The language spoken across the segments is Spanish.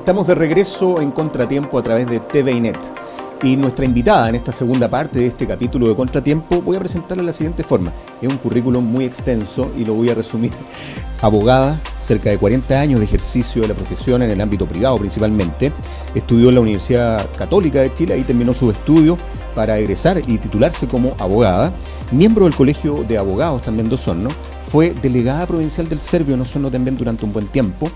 Estamos de regreso en Contratiempo a través de TViNet. Y nuestra invitada en esta segunda parte de este capítulo de Contratiempo voy a presentarla de la siguiente forma. Es un currículum muy extenso y lo voy a resumir. Abogada, cerca de 40 años de ejercicio de la profesión en el ámbito privado principalmente. Estudió en la Universidad Católica de Chile, ahí terminó sus estudios para egresar y titularse como abogada. Miembro del Colegio de Abogados también de Osorno. Fue delegada provincial del Servio en Osorno también durante un buen tiempo.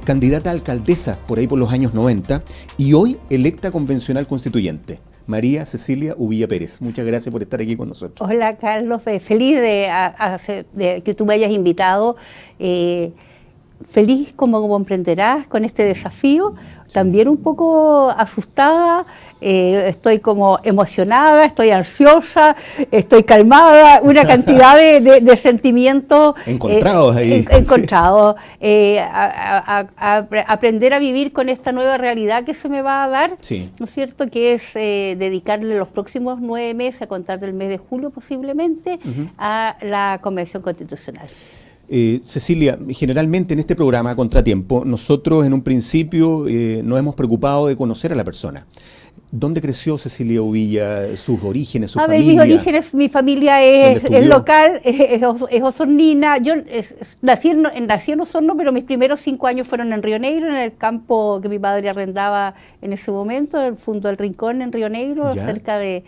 Candidata a alcaldesa por ahí por los años 90 y hoy electa convencional constituyente. María Cecilia Uvilla Pérez, muchas gracias por estar aquí con nosotros. Hola Carlos, feliz de que tú me hayas invitado. Feliz, como comprenderás, con este desafío, también un poco asustada, estoy como emocionada, estoy ansiosa, estoy calmada, una cantidad de sentimientos encontrados ahí. Encontrados. Aprender a vivir con esta nueva realidad que se me va a dar, sí, ¿no es cierto? Que es dedicarle los próximos 9 meses, a contar del mes de julio posiblemente, a la Convención Constitucional. Cecilia, generalmente en este programa Contratiempo, nosotros en un principio nos hemos preocupado de conocer a la persona. ¿Dónde creció Cecilia Uvilla? ¿Sus orígenes, su familia? Mis orígenes, mi familia es local, es osornina. Yo nací en Osorno, pero mis primeros 5 años fueron en Río Negro, en el campo que mi padre arrendaba en ese momento, el Fondo del Rincón en Río Negro, ¿ya?, cerca del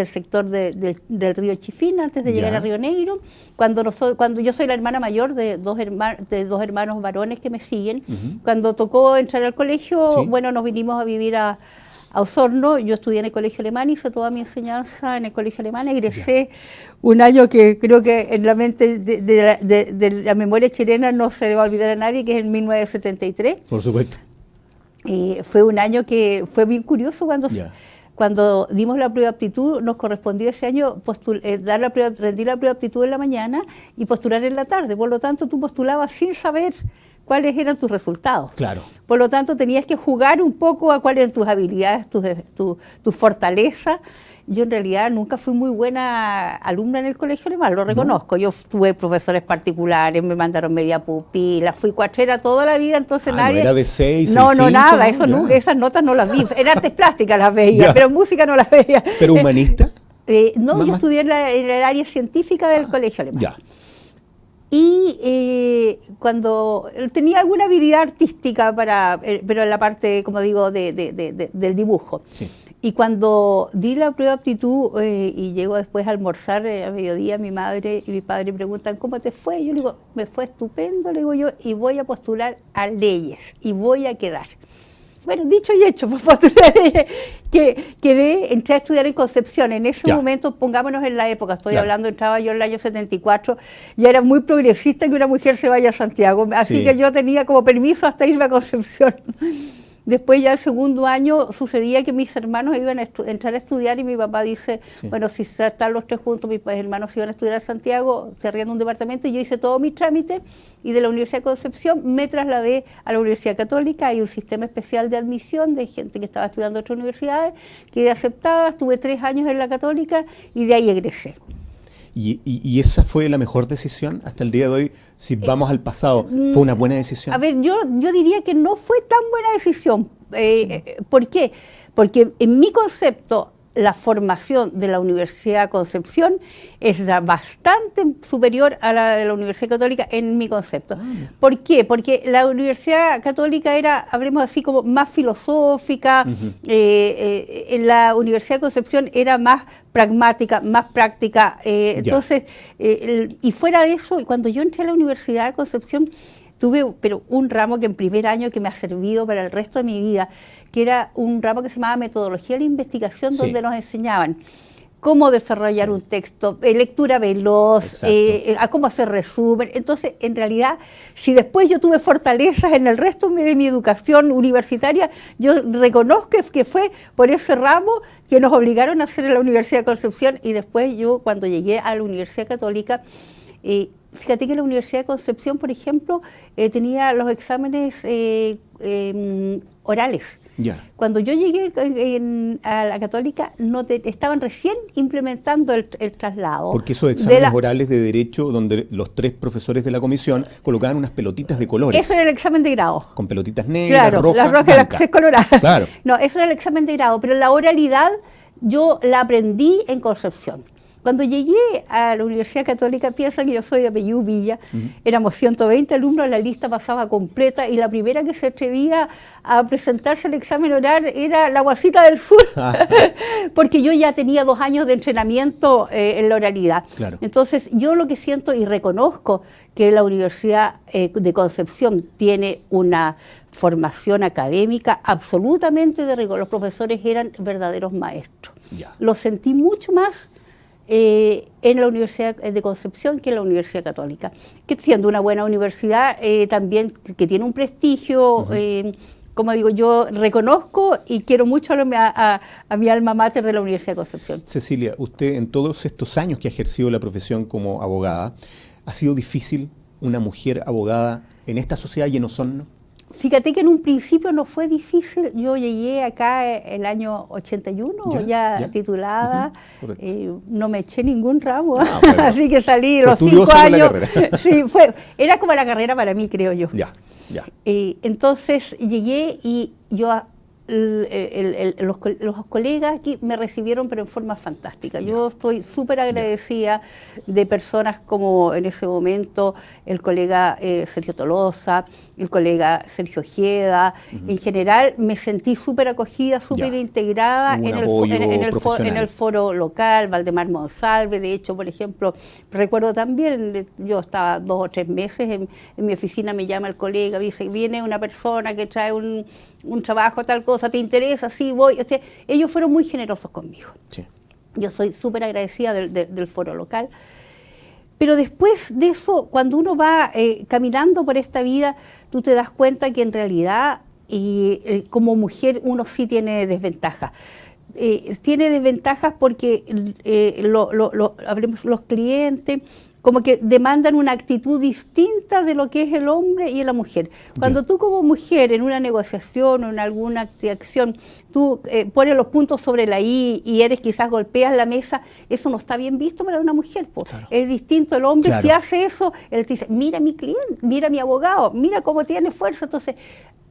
sector del río Chifín, antes de llegar a Río Negro. Cuando yo soy la hermana mayor de dos hermanos varones que me siguen, cuando tocó entrar al colegio, sí, bueno, nos vinimos a vivir a Osorno. Yo estudié en el colegio alemán, hice toda mi enseñanza en el colegio alemán, egresé un año que creo que en la mente de la memoria chilena no se le va a olvidar a nadie, que es en 1973. Por supuesto. Fue un año que fue bien curioso cuando dimos la prueba de aptitud. Nos correspondió ese año rendir la prueba de aptitud en la mañana y postular en la tarde. Por lo tanto, tú postulabas sin saber cuáles eran tus resultados. Claro. Por lo tanto, tenías que jugar un poco a cuáles eran tus habilidades, tus fortalezas. Yo en realidad nunca fui muy buena alumna en el colegio alemán, lo reconozco. ¿No? Yo tuve profesores particulares, me mandaron media pupila, fui cuatrera toda la vida, entonces nadie... ¿No era de 6, No, 6, 5, nada, eso nunca, esas notas no las vi. En artes plásticas las veía, pero en música no las veía. ¿Pero humanista? No, yo estudié en el área científica del colegio alemán. Ya. Y cuando tenía alguna habilidad artística pero en la parte, como digo, del dibujo. Sí. Y cuando di la prueba de aptitud y llego después a almorzar a mediodía, mi madre y mi padre preguntan, ¿cómo te fue? Yo le digo, me fue estupendo, le digo yo, y voy a postular a leyes y voy a quedar. Bueno, dicho y hecho, pues postular, entré a estudiar en Concepción. En ese momento, pongámonos en la época, hablando, entraba yo en el año 74, ya era muy progresista que una mujer se vaya a Santiago, así que yo tenía como permiso hasta irme a Concepción. Después ya el segundo año sucedía que mis hermanos iban a entrar a estudiar y mi papá dice, bueno, si están los tres juntos, mis hermanos iban a estudiar a Santiago, se arrienda un departamento, y yo hice todo mi trámite y de la Universidad de Concepción me trasladé a la Universidad Católica. Hay un sistema especial de admisión de gente que estaba estudiando en otras universidades, quedé aceptada, estuve 3 años en la Católica y de ahí egresé. ¿Y esa fue la mejor decisión hasta el día de hoy? Si vamos al pasado, ¿fue una buena decisión? A ver, yo diría que no fue tan buena decisión. ¿Por qué? Porque en mi concepto, la formación de la Universidad Concepción es bastante superior a la de la Universidad Católica en mi concepto. ¿Por qué? Porque la Universidad Católica era, hablemos así, como más filosófica, en la Universidad Concepción era más pragmática, más práctica. Entonces, y fuera de eso, cuando yo entré a la Universidad de Concepción, tuve un ramo que en primer año que me ha servido para el resto de mi vida, que era un ramo que se llamaba Metodología de la Investigación, donde nos enseñaban cómo desarrollar un texto, lectura veloz, a cómo hacer resumen. Entonces, en realidad, si después yo tuve fortalezas en el resto de mi educación universitaria, yo reconozco que fue por ese ramo que nos obligaron a hacer en la Universidad de Concepción. Y después yo, cuando llegué a la Universidad Católica, fíjate que la Universidad de Concepción, por ejemplo, tenía los exámenes orales. Ya. Cuando yo llegué a la Católica, estaban recién implementando el traslado. Porque esos exámenes orales de derecho, donde los 3 profesores de la comisión colocaban unas pelotitas de colores. Eso era el examen de grado. Con pelotitas negras, claro, rojas, la roja y la colorada. Claro. No, eso era el examen de grado, pero la oralidad yo la aprendí en Concepción. Cuando llegué a la Universidad Católica, piensa que yo soy de apellido Villa, éramos 120 alumnos, la lista pasaba completa y la primera que se atrevía a presentarse al examen oral era la Guasita del Sur, porque yo ya tenía 2 años de entrenamiento en la oralidad. Claro. Entonces, yo lo que siento y reconozco que la Universidad de Concepción tiene una formación académica absolutamente de rigor. Los profesores eran verdaderos maestros. Ya. Lo sentí mucho más en la Universidad de Concepción que en la Universidad Católica, que siendo una buena universidad también que tiene un prestigio, como digo, yo reconozco y quiero mucho a mi alma mater de la Universidad de Concepción. Cecilia, usted en todos estos años que ha ejercido la profesión como abogada, ¿ha sido difícil una mujer abogada en esta sociedad y en Osorno? Fíjate que en un principio no fue difícil. Yo llegué acá el año 81, ya titulada, no me eché ningún ramo, así que salí los 5 años. Sí, era como la carrera para mí, creo yo. Ya. Entonces llegué y yo los colegas aquí me recibieron, pero en forma fantástica. Yo estoy súper agradecida de personas como en ese momento el colega Sergio Tolosa, el colega Sergio Ojeda. En general me sentí súper acogida, súper integrada en el foro local, Valdemar Monsalve. De hecho, por ejemplo, recuerdo también, yo estaba 2 o 3 meses en mi oficina, me llama el colega, dice, viene una persona que trae un trabajo, tal cosa, ¿te interesa? Sí, voy. O sea, ellos fueron muy generosos conmigo. Sí. Yo soy súper agradecida del foro local. Pero después de eso, cuando uno va caminando por esta vida, tú te das cuenta que en realidad, como mujer, uno sí tiene desventajas. Tiene desventajas porque los clientes como que demandan una actitud distinta de lo que es el hombre y la mujer. Cuando tú como mujer en una negociación o en alguna acción, tú pones los puntos sobre la I y quizás golpeas la mesa, eso no está bien visto para una mujer. Claro. Es distinto el hombre, si hace eso, él te dice, mira a mi cliente, mira a mi abogado, mira cómo tiene fuerza. Entonces,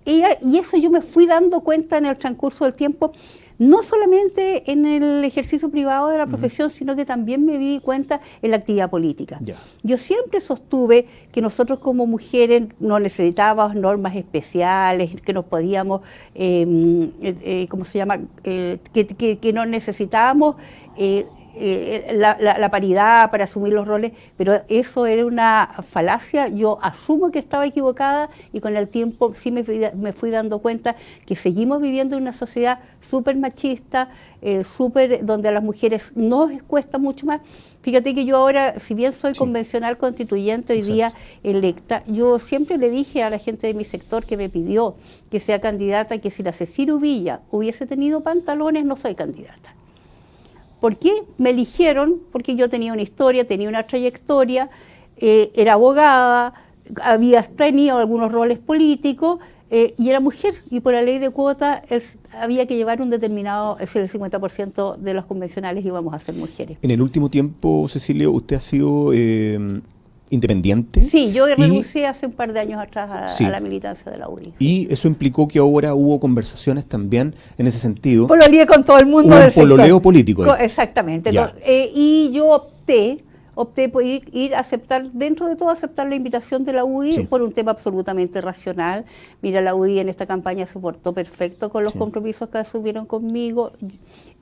y eso yo me fui dando cuenta en el transcurso del tiempo, no solamente en el ejercicio privado de la profesión, sino que también me di cuenta en la actividad política. Yo siempre sostuve que nosotros como mujeres no necesitábamos normas especiales, que nos podíamos, ¿cómo se llama? Que no necesitábamos la paridad para asumir los roles, pero eso era una falacia. Yo asumo que estaba equivocada y con el tiempo sí me fui dando cuenta que seguimos viviendo en una sociedad súper machista, donde a las mujeres nos cuesta mucho más. Fíjate que yo ahora, si bien soy convencional constituyente, hoy día electa, yo siempre le dije a la gente de mi sector que me pidió que sea candidata, que si la Cecilia Uvilla hubiese tenido pantalones, no soy candidata. ¿Por qué? Me eligieron porque yo tenía una historia, tenía una trayectoria, era abogada, había tenido algunos roles políticos y era mujer. Y por la ley de cuota había que llevar un determinado, es decir, el 50% de los convencionales íbamos a ser mujeres. En el último tiempo, Cecilia, ¿usted ha sido independiente? Sí, yo renuncié hace un par de años atrás a la militancia de la UDI. Y eso implicó que ahora hubo conversaciones también en ese sentido. Pololeé con todo el mundo del sector. Un pololeo político. Exactamente. Y yo opté por ir a aceptar, dentro de todo, aceptar la invitación de la UDI por un tema absolutamente racional. Mira, la UDI en esta campaña se portó perfecto con los compromisos que asumieron conmigo.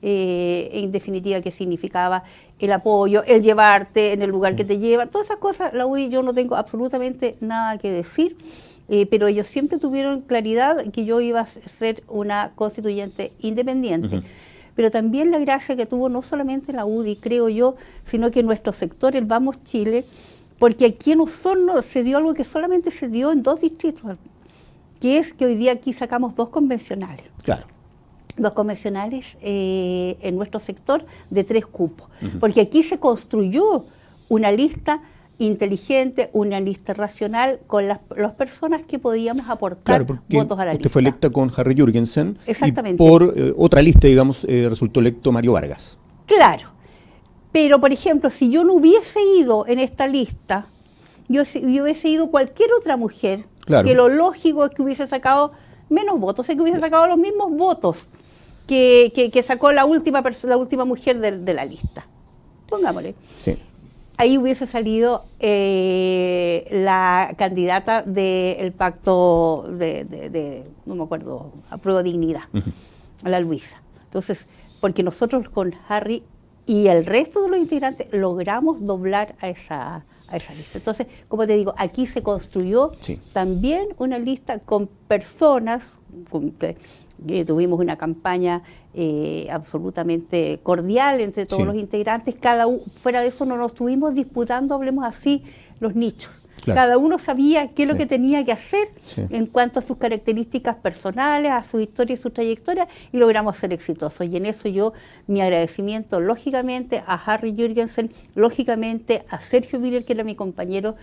En definitiva, ¿qué significaba el apoyo, el llevarte en el lugar que te lleva? Todas esas cosas, la UDI yo no tengo absolutamente nada que decir. Pero ellos siempre tuvieron claridad que yo iba a ser una constituyente independiente. Pero también la gracia que tuvo no solamente la UDI, creo yo, sino que nuestro sector, el Vamos Chile, porque aquí en Osorno se dio algo que solamente se dio en 2 distritos, que es que hoy día aquí sacamos 2 convencionales. Claro. 2 convencionales en nuestro sector de 3 cupos. Porque aquí se construyó una lista inteligente, una lista racional con las personas que podíamos aportar votos a la lista. Usted fue electa con Harry Jürgensen. Exactamente. Y por otra lista, digamos, resultó electo Mario Vargas. Claro. Pero, por ejemplo, si yo no hubiese ido en esta lista, yo hubiese ido cualquier otra mujer, claro, que lo lógico es que hubiese sacado menos votos, es que hubiese sacado los mismos votos que sacó la última mujer de la lista. Pongámosle. Sí. Ahí hubiese salido la candidata del pacto no me acuerdo, Apruebo Dignidad, la Luisa. Entonces, porque nosotros con Harry y el resto de los integrantes logramos doblar a esa lista. Entonces, como te digo, aquí se construyó también una lista con personas que tuvimos una campaña absolutamente cordial entre todos los integrantes. Fuera de eso no nos estuvimos disputando, hablemos así, los nichos. Claro. Cada uno sabía qué es lo que tenía que hacer en cuanto a sus características personales, a su historia y su trayectoria, y logramos ser exitosos. Y en eso yo, mi agradecimiento, lógicamente, a Harry Jürgensen, lógicamente a Sergio Willer, que era mi compañero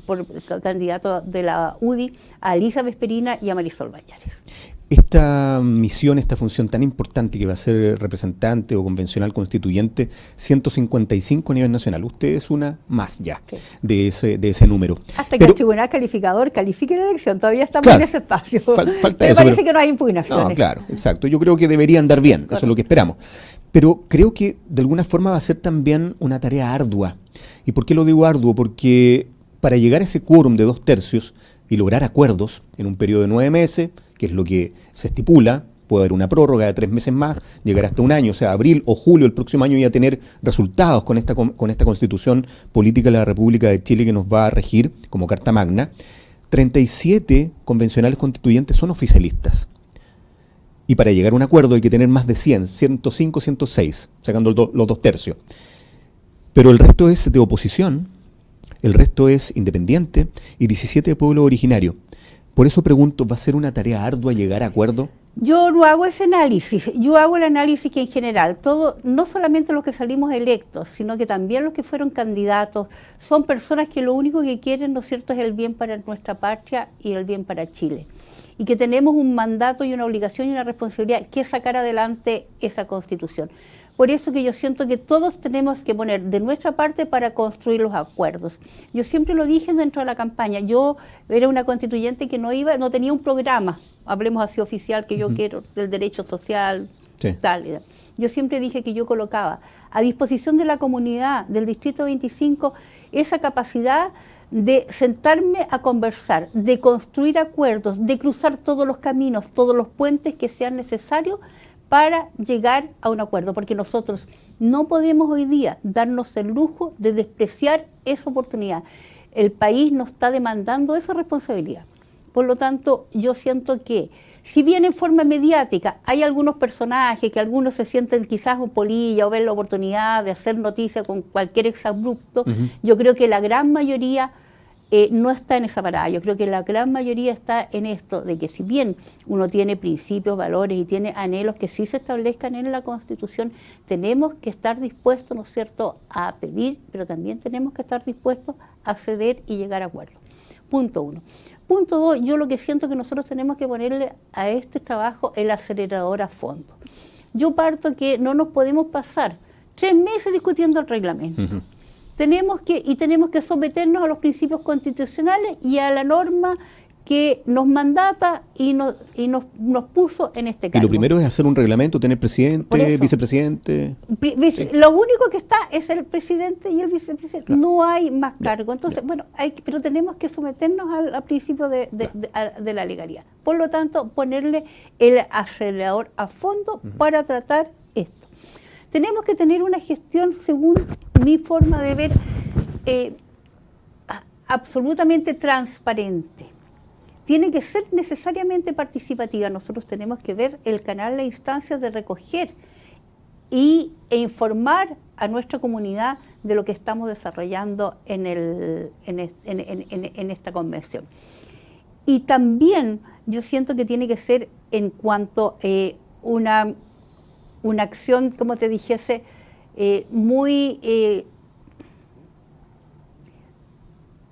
por candidato de la UDI, a Elisa Vesperina y a Marisol Bañares. Esta misión, esta función tan importante que va a ser representante o convencional constituyente, 155 a nivel nacional. Usted es una más ya de ese número. Hasta que el Tribunal Calificador califique la elección, todavía estamos en ese espacio. Falta me parece que no hay impugnaciones. No, claro, exacto. Yo creo que debería andar bien, eso es lo que esperamos. Pero creo que de alguna forma va a ser también una tarea ardua. ¿Y por qué lo digo arduo? Porque para llegar a ese quórum de 2/3 y lograr acuerdos en un periodo de 9 meses, que es lo que se estipula, puede haber una prórroga de 3 meses más, llegar hasta un año, o sea, abril o julio del próximo año ya tener resultados con esta constitución política de la República de Chile que nos va a regir como Carta Magna. 37 convencionales constituyentes son oficialistas. Y para llegar a un acuerdo hay que tener más de 100, 105, 106, sacando los 2/3. Pero el resto es de oposición, el resto es independiente y 17 de pueblo originario. Por eso pregunto, ¿va a ser una tarea ardua llegar a acuerdo? Yo no hago ese análisis, yo hago el análisis que en general, no solamente los que salimos electos, sino que también los que fueron candidatos, son personas que lo único que quieren, ¿no es cierto?, es el bien para nuestra patria y el bien para Chile. Y que tenemos un mandato y una obligación y una responsabilidad que sacar adelante esa Constitución. Por eso que yo siento que todos tenemos que poner de nuestra parte para construir los acuerdos. Yo siempre lo dije dentro de la campaña, yo era una constituyente que no tenía un programa, hablemos así oficial, que yo quiero del derecho social, tal. Yo siempre dije que yo colocaba a disposición de la comunidad del Distrito 25 esa capacidad de sentarme a conversar, de construir acuerdos, de cruzar todos los caminos, todos los puentes que sean necesarios para llegar a un acuerdo, porque nosotros no podemos hoy día darnos el lujo de despreciar esa oportunidad. El país nos está demandando esa responsabilidad. Por lo tanto, yo siento que, si bien en forma mediática hay algunos personajes que algunos se sienten quizás un polilla o ven la oportunidad de hacer noticia con cualquier exabrupto, yo creo que la gran mayoría no está en esa parada. Yo creo que la gran mayoría está en esto, de que si bien uno tiene principios, valores y tiene anhelos que sí se establezcan en la Constitución, tenemos que estar dispuestos, ¿no es cierto?, a pedir, pero también tenemos que estar dispuestos a ceder y llegar a acuerdos. Punto 1. Punto 2, yo lo que siento que nosotros tenemos que ponerle a este trabajo el acelerador a fondo. Yo parto que no nos podemos pasar 3 meses discutiendo el reglamento. Tenemos que someternos a los principios constitucionales y a la norma que nos mandata y nos puso en este cargo. Y lo primero es hacer un reglamento, tener presidente, vicepresidente. Lo único que está es el presidente y el vicepresidente. Claro. No hay más cargo. Entonces, pero tenemos que someternos al principio de la legalidad. Por lo tanto, ponerle el acelerador a fondo para tratar esto. Tenemos que tener una gestión, según mi forma de ver, absolutamente transparente. Tiene que ser necesariamente participativa. Nosotros tenemos que ver el canal, la instancia de recoger e informar a nuestra comunidad de lo que estamos desarrollando en esta convención. Y también yo siento que tiene que ser en cuanto una acción, como te dijese, muy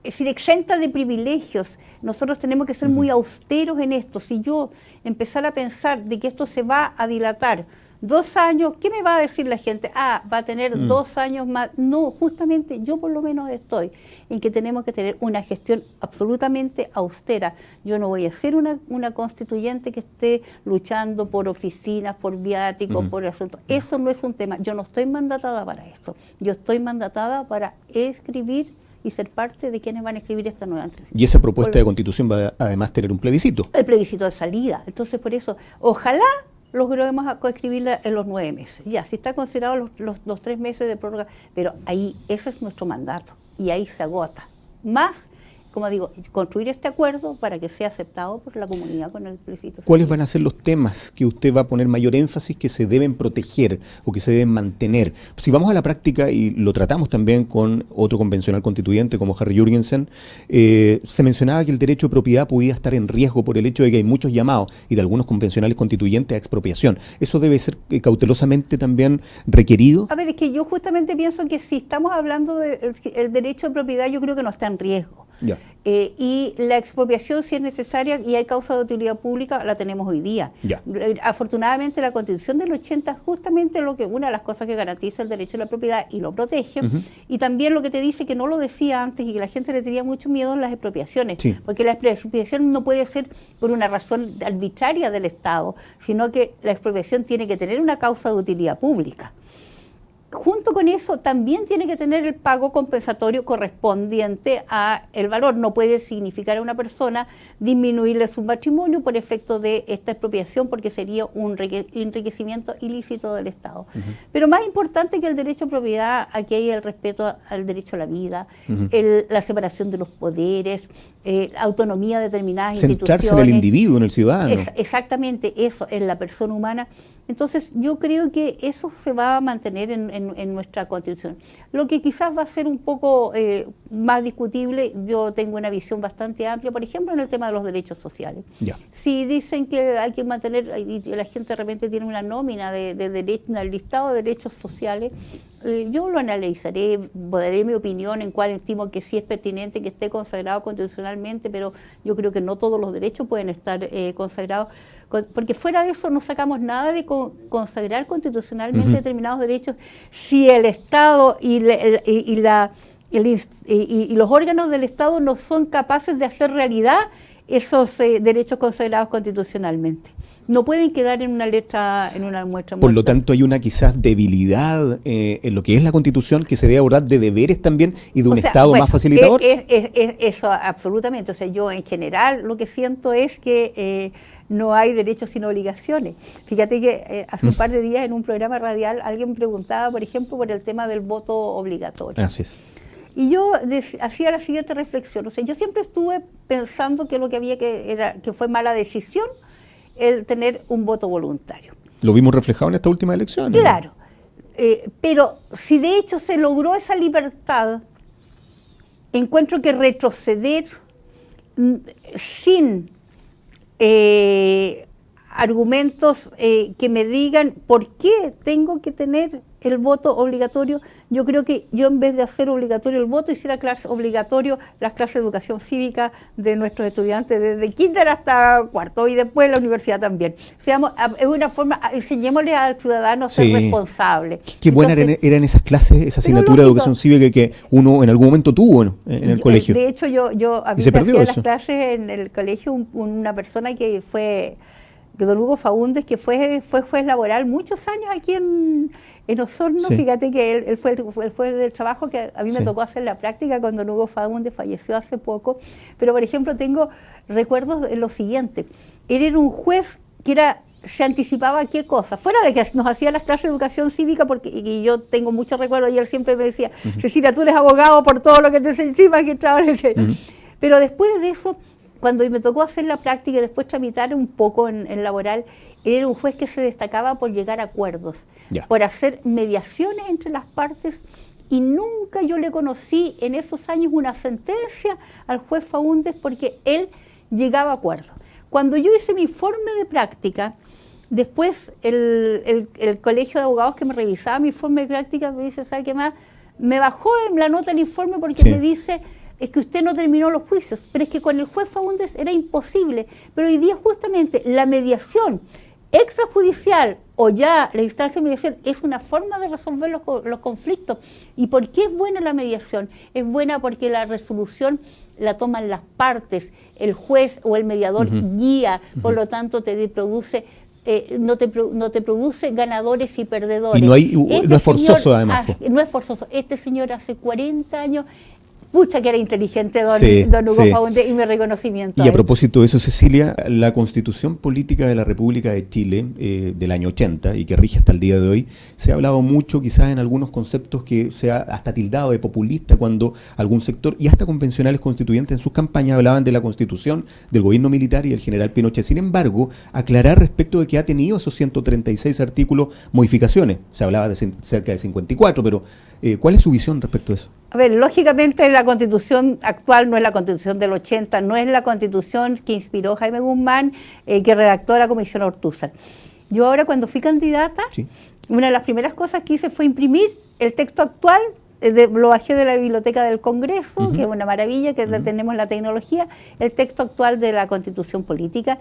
es decir, exenta de privilegios. Nosotros tenemos que ser muy austeros en esto. Si yo empezara a pensar de que esto se va a dilatar 2 años, ¿qué me va a decir la gente? Va a tener 2 años más. No, justamente yo por lo menos estoy en que tenemos que tener una gestión absolutamente austera. Yo no voy a ser una constituyente que esté luchando por oficinas, por viáticos, por asuntos. Eso no es un tema. Yo no estoy mandatada para esto. Yo estoy mandatada para escribir y ser parte de quienes van a escribir esta nueva entrevista. Y esa propuesta de constitución va a además tener un plebiscito. El plebiscito de salida. Entonces, por eso, ojalá logremos coescribirla en los 9 meses. Ya, si está considerado los 3 meses de prórroga, pero ahí, ese es nuestro mandato, y ahí se agota. Más, como digo, construir este acuerdo para que sea aceptado por la comunidad con el plebiscito. ¿Cuáles van a ser los temas que usted va a poner mayor énfasis que se deben proteger o que se deben mantener? Si vamos a la práctica, y lo tratamos también con otro convencional constituyente como Harry Jürgensen, se mencionaba que el derecho de propiedad podía estar en riesgo por el hecho de que hay muchos llamados y de algunos convencionales constituyentes a expropiación. ¿Eso debe ser cautelosamente también requerido? A ver, es que yo justamente pienso que si estamos hablando del derecho de propiedad, yo creo que no está en riesgo. Ya. Y la expropiación, si es necesaria y hay causa de utilidad pública, la tenemos hoy día. Ya. Afortunadamente, la Constitución del 80 justamente una de las cosas que garantiza el derecho a la propiedad y lo protege, y también lo que te dice, que no lo decía antes y que la gente le tenía mucho miedo, las expropiaciones, sí. Porque la expropiación no puede ser por una razón arbitraria del Estado, sino que la expropiación tiene que tener una causa de utilidad pública. Junto con eso también tiene que tener el pago compensatorio correspondiente a el valor. No puede significar a una persona disminuirle su patrimonio por efecto de esta expropiación, porque sería un enriquecimiento ilícito del Estado. Pero más importante que el derecho a propiedad, aquí hay el respeto al derecho a la vida, la separación de los poderes, autonomía de determinadas instituciones. Centrarse en el individuo, en el ciudadano. Exactamente, eso, en la persona humana. Entonces, yo creo que eso se va a mantener en nuestra Constitución. Lo que quizás va a ser un poco más discutible, yo tengo una visión bastante amplia, por ejemplo, en el tema de los derechos sociales. Ya. Si dicen que hay que mantener, y la gente de repente tiene una nómina de derecho, un listado de derechos sociales, yo lo analizaré, daré mi opinión en cuál estimo que sí es pertinente que esté consagrado constitucionalmente, pero yo creo que no todos los derechos pueden estar consagrados, porque fuera de eso no sacamos nada de consagrar constitucionalmente determinados derechos si el Estado y los órganos del Estado no son capaces de hacer realidad esos derechos consagrados constitucionalmente. No pueden quedar en una letra, en una muestra. Por lo tanto, hay una quizás debilidad en lo que es la Constitución, que se debe abordar de deberes también y de un Estado más facilitador. Eso absolutamente. O sea, yo en general lo que siento es que no hay derechos sin obligaciones. Fíjate que hace un par de días en un programa radial alguien me preguntaba, por ejemplo, por el tema del voto obligatorio. Así es. Y yo hacía la siguiente reflexión. O sea, yo siempre estuve pensando que lo que había que fue mala decisión el tener un voto voluntario. Lo vimos reflejado en esta última elección. Claro, pero si de hecho se logró esa libertad, encuentro que retroceder sin argumentos que me digan por qué tengo que tener el voto obligatorio, yo creo que yo en vez de hacer obligatorio el voto, hiciera obligatorio las clases de educación cívica de nuestros estudiantes desde kinder hasta cuarto y después la universidad también. Es una forma, enseñémosle al ciudadano a ser responsable. Qué buenas eran esas clases, esa asignatura de educación cívica que uno en algún momento tuvo en el colegio. De hecho, a mí me hacía las clases en el colegio una persona que fue... don Hugo Faúndez, que fue laboral muchos años aquí en Osorno. Sí. Fíjate que él fue del trabajo que a mí me tocó hacer la práctica cuando don Hugo Faúndez falleció hace poco. Pero, por ejemplo, tengo recuerdos de lo siguiente. Él era un juez que se anticipaba a qué cosa, fuera de que nos hacía las clases de educación cívica, y yo tengo muchos recuerdos, y él siempre me decía, Cecilia, tú eres abogado por todo lo que te enseñé, magistrado. Pero después de eso, cuando me tocó hacer la práctica y después tramitar un poco en laboral, él era un juez que se destacaba por llegar a acuerdos, por hacer mediaciones entre las partes, y nunca yo le conocí en esos años una sentencia al juez Faúndez porque él llegaba a acuerdos. Cuando yo hice mi informe de práctica, después el colegio de abogados que me revisaba mi informe de práctica me dice, ¿sabe qué más? Me bajó la nota del informe porque me dice... es que usted no terminó los juicios, pero es que con el juez Faúndez era imposible. Pero hoy día justamente la mediación extrajudicial o ya la instancia de mediación es una forma de resolver los conflictos. ¿Y por qué es buena la mediación? Es buena porque la resolución la toman las partes, el juez o el mediador guía, por lo tanto te produce... no te produce ganadores y perdedores. Y no es forzoso además. No es forzoso. Este señor hace 40 años, pucha que era inteligente don Hugo Faúndez, y mi reconocimiento. Y a propósito de eso, Cecilia, la Constitución Política de la República de Chile del año 80 y que rige hasta el día de hoy, se ha hablado mucho quizás en algunos conceptos que se ha hasta tildado de populista cuando algún sector y hasta convencionales constituyentes en sus campañas hablaban de la Constitución, del gobierno militar y del general Pinochet. Sin embargo, aclarar respecto de que ha tenido esos 136 artículos modificaciones. Se hablaba de cerca de 54, pero ¿cuál es su visión respecto a eso? A ver, lógicamente la Constitución actual no es la Constitución del 80, no es la Constitución que inspiró Jaime Guzmán, que redactó la Comisión Ortúzar. Yo ahora cuando fui candidata, una de las primeras cosas que hice fue imprimir el texto actual, lo bajé de la Biblioteca del Congreso, que es una maravilla, que tenemos la tecnología, el texto actual de la Constitución Política.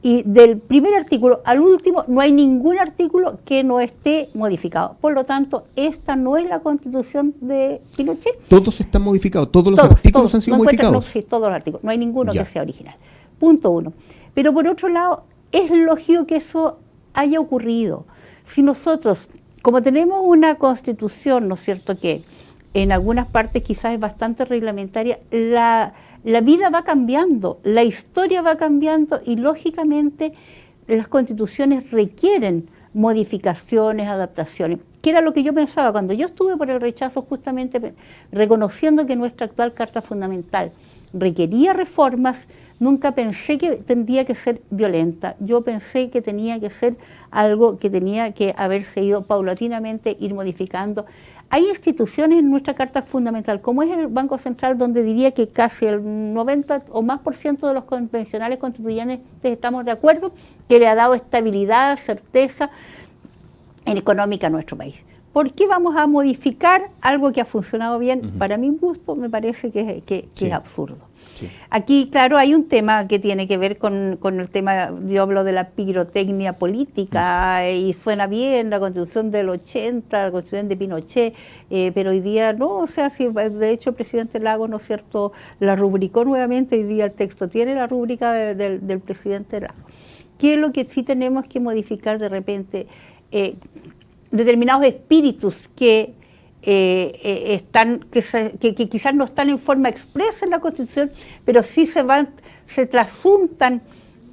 Y del primer artículo al último no hay ningún artículo que no esté modificado. Por lo tanto, esta no es la Constitución de Pinochet. ¿Todos están modificados? ¿Todos los artículos han sido modificados? Sí, todos los artículos. No hay ninguno que sea original. Punto uno. Pero por otro lado, es lógico que eso haya ocurrido. Si nosotros, como tenemos una Constitución, ¿no es cierto?, que en algunas partes quizás es bastante reglamentaria, la vida va cambiando, la historia va cambiando y lógicamente las constituciones requieren modificaciones, adaptaciones, que era lo que yo pensaba cuando yo estuve por el rechazo, justamente reconociendo que nuestra actual Carta Fundamental requería reformas. Nunca pensé que tendría que ser violenta, yo pensé que tenía que ser algo que tenía que haberse ido paulatinamente, ir modificando. Hay instituciones en nuestra Carta Fundamental, como es el Banco Central, donde diría que casi el 90 o más por ciento de los convencionales constituyentes estamos de acuerdo, que le ha dado estabilidad, certeza económica a nuestro país. ¿Por qué vamos a modificar algo que ha funcionado bien? Para mi gusto me parece que es absurdo. Sí. Aquí, claro, hay un tema que tiene que ver con el tema, yo hablo de la pirotecnia política, y suena bien la Constitución del 80, la Constitución de Pinochet, pero hoy día no, o sea, si de hecho el presidente Lagos, ¿no es cierto?, la rubricó nuevamente, hoy día el texto tiene la rúbrica del presidente Lagos. ¿Qué es lo que sí tenemos que modificar de repente? Determinados espíritus que quizás no están en forma expresa en la Constitución, pero sí se trasuntan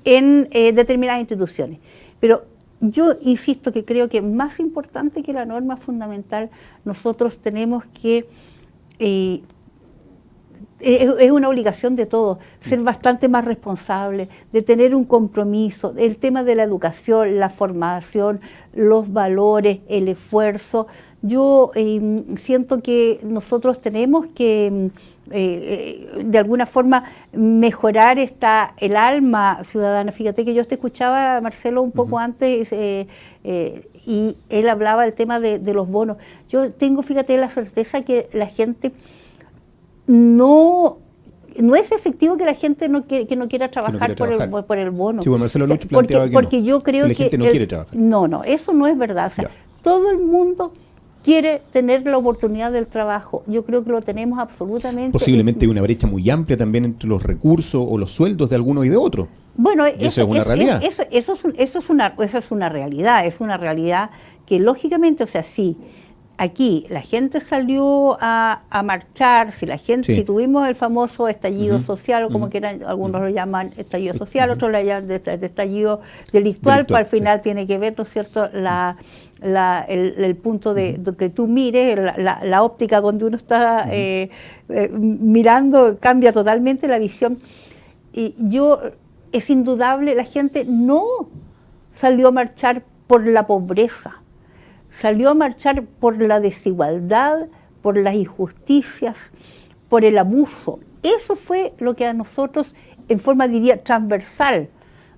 en determinadas instituciones. Pero yo insisto que creo que más importante que la norma fundamental, nosotros tenemos que es una obligación de todos, ser bastante más responsables, de tener un compromiso, el tema de la educación, la formación, los valores, el esfuerzo. Yo siento que nosotros tenemos que de alguna forma mejorar el alma ciudadana. Fíjate que yo te escuchaba, Marcelo, un poco antes y él hablaba del tema de los bonos. Yo tengo, fíjate, la certeza que la gente no es efectivo que la gente no quiera trabajar por el bono. Sí, bueno, Marcelo Luch planteaba porque yo creo que la gente no quiere trabajar. No, eso no es verdad. O sea, todo el mundo quiere tener la oportunidad del trabajo. Yo creo que lo tenemos absolutamente. Posiblemente hay una brecha muy amplia también entre los recursos o los sueldos de algunos y de otros. Bueno, eso es una realidad. Eso es una realidad que lógicamente, o sea, sí. Aquí la gente salió a marchar, si tuvimos el famoso estallido social, o como quieran, algunos lo llaman estallido social, otros lo llaman de estallido delictual, pero al final tiene que ver, ¿no es cierto?, el punto de que tú mires, la óptica donde uno está mirando, cambia totalmente la visión. Y es indudable, la gente no salió a marchar por la pobreza. Salió a marchar por la desigualdad, por las injusticias, por el abuso. Eso fue lo que a nosotros, en forma, diría, transversal,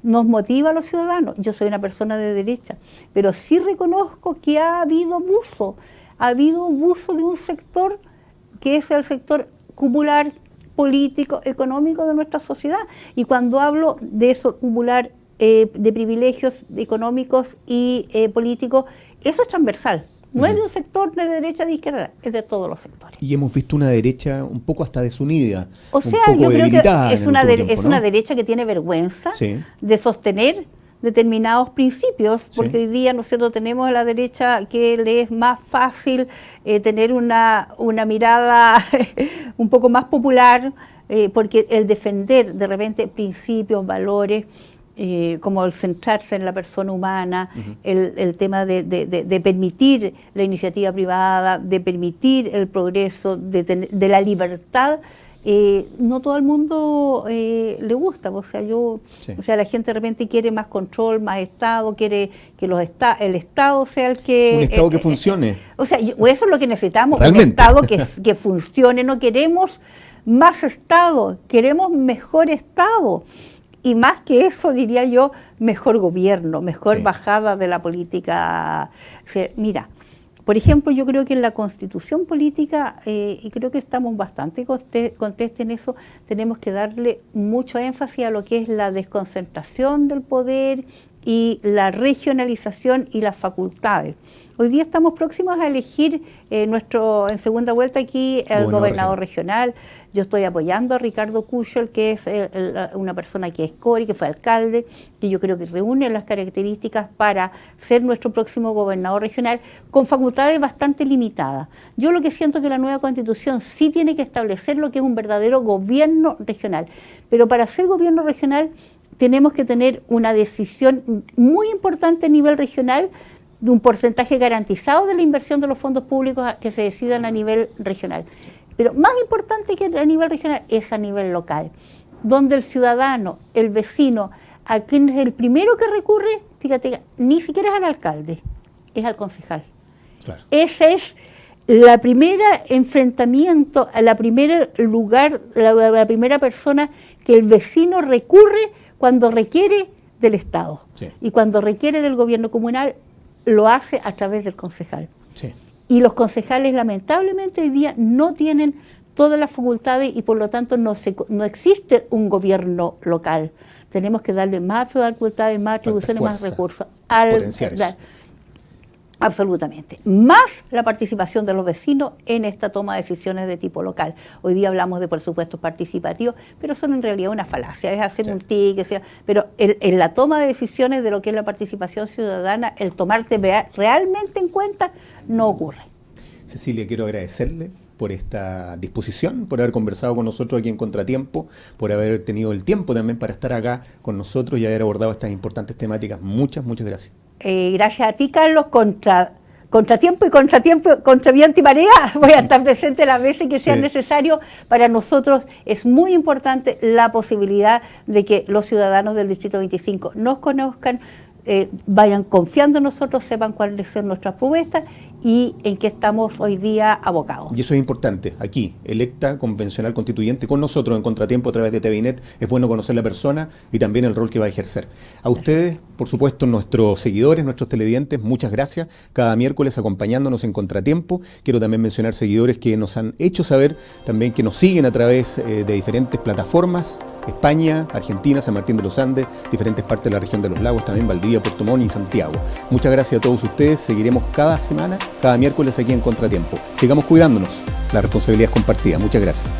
nos motiva a los ciudadanos. Yo soy una persona de derecha, pero sí reconozco que ha habido abuso. Ha habido abuso de un sector que es el sector popular, político, económico de nuestra sociedad. Y cuando hablo de eso, acumular de privilegios económicos y políticos, eso es transversal. No es de un sector de derecha ni de izquierda, es de todos los sectores. Y hemos visto una derecha un poco hasta desunida. O sea, un poco yo creo que es ¿no? una derecha que tiene vergüenza sí. de sostener determinados principios, porque sí. hoy día, ¿no es cierto?, tenemos a la derecha que le es más fácil tener una mirada un poco más popular, porque el defender de repente principios, valores, como el centrarse en la persona humana, el tema de permitir la iniciativa privada, de permitir el progreso, de la libertad, no todo el mundo le gusta. O sea, la gente de repente quiere más control, más Estado, quiere que el Estado sea el que... Un Estado que funcione. Eso es lo que necesitamos, realmente. un Estado que funcione. No queremos más Estado, queremos mejor Estado. Y más que eso, diría yo, mejor gobierno, mejor bajada de la política. O sea, mira, por ejemplo, yo creo que en la Constitución política, y creo que estamos bastante contestes en eso, tenemos que darle mucho énfasis a lo que es la desconcentración del poder y la regionalización y las facultades. Hoy día estamos próximos a elegir en segunda vuelta aquí el gobernador regional. Yo estoy apoyando a Ricardo Kuschel, que es una persona que es Cori, que fue alcalde, que yo creo que reúne las características para ser nuestro próximo gobernador regional, con facultades bastante limitadas. Yo lo que siento que la nueva Constitución sí tiene que establecer lo que es un verdadero gobierno regional, pero para ser gobierno regional tenemos que tener una decisión muy importante a nivel regional de un porcentaje garantizado de la inversión de los fondos públicos que se decidan a nivel regional. Pero más importante que a nivel regional es a nivel local, donde el ciudadano, el vecino, a quien es el primero que recurre, fíjate, ni siquiera es al alcalde, es al concejal. Claro. Ese es la primera enfrentamiento, la primera lugar, la primera persona que el vecino recurre cuando requiere del Estado. Sí. Y cuando requiere del gobierno comunal, lo hace a través del concejal. Sí. Y los concejales, lamentablemente, hoy día no tienen todas las facultades y por lo tanto no existe un gobierno local. Tenemos que darle más facultades, más atribuciones, más recursos. Potenciar eso. Absolutamente. Más la participación de los vecinos en esta toma de decisiones de tipo local. Hoy día hablamos de presupuestos participativos, pero son en realidad una falacia, es hacer un tic, pero en la toma de decisiones de lo que es la participación ciudadana, el tomarte realmente en cuenta no ocurre. Cecilia, quiero agradecerle por esta disposición, por haber conversado con nosotros aquí en Contratiempo, por haber tenido el tiempo también para estar acá con nosotros y haber abordado estas importantes temáticas. Muchas gracias. Gracias a ti, Carlos. Contratiempo, contra viento y marea, voy a estar presente las veces que sea necesario. Para nosotros es muy importante la posibilidad de que los ciudadanos del Distrito 25 nos conozcan, vayan confiando en nosotros, sepan cuáles son nuestras propuestas y en qué estamos hoy día abocados. Y eso es importante, aquí, electa, convencional, constituyente, con nosotros en Contratiempo a través de TVNet, es bueno conocer la persona y también el rol que va a ejercer. A ustedes, por supuesto, nuestros seguidores, nuestros televidentes, muchas gracias, cada miércoles acompañándonos en Contratiempo. Quiero también mencionar seguidores que nos han hecho saber también que nos siguen a través de diferentes plataformas, España, Argentina, San Martín de los Andes, diferentes partes de la región de los lagos, también Valdivia, Puerto Montt y Santiago. Muchas gracias a todos ustedes, seguiremos cada semana, cada miércoles aquí en Contratiempo. Sigamos cuidándonos, la responsabilidad es compartida. Muchas gracias.